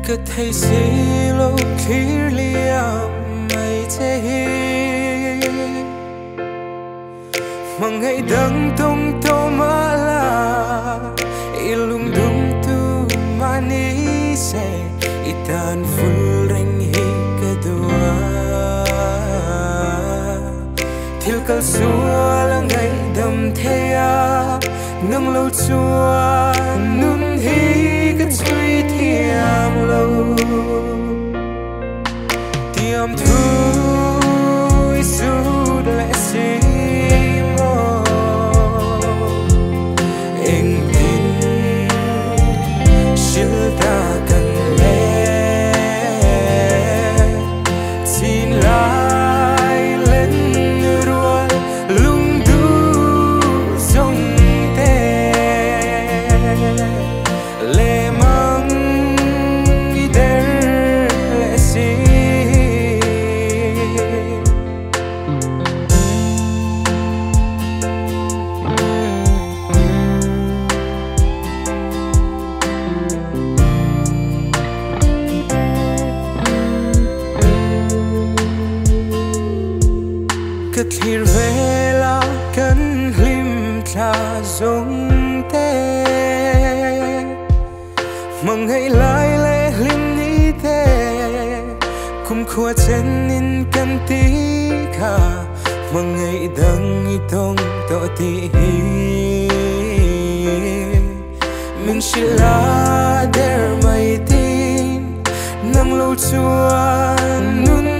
cứ thấy xí lâu khi liam mây thế mà ngày đắng tung tô mà là ilung dung tu mani se itan full ring hi kedua thil kal sual ngày đầm thea nâng lâu chua nun hi cái suy thiam lâu tiam thui su lệ si mô anh tin siêu ta cần lẽ xin lại lên ruột lung du sông tê lệ mang đi đến lệ si cất hir về là cân lim cha giống thế mà ngày lại lệ lim ní thế cũng khua chân in cân tí cả mà ngày đắng y tông tội tí mình chỉ là để mày tin nâng lâu chua nun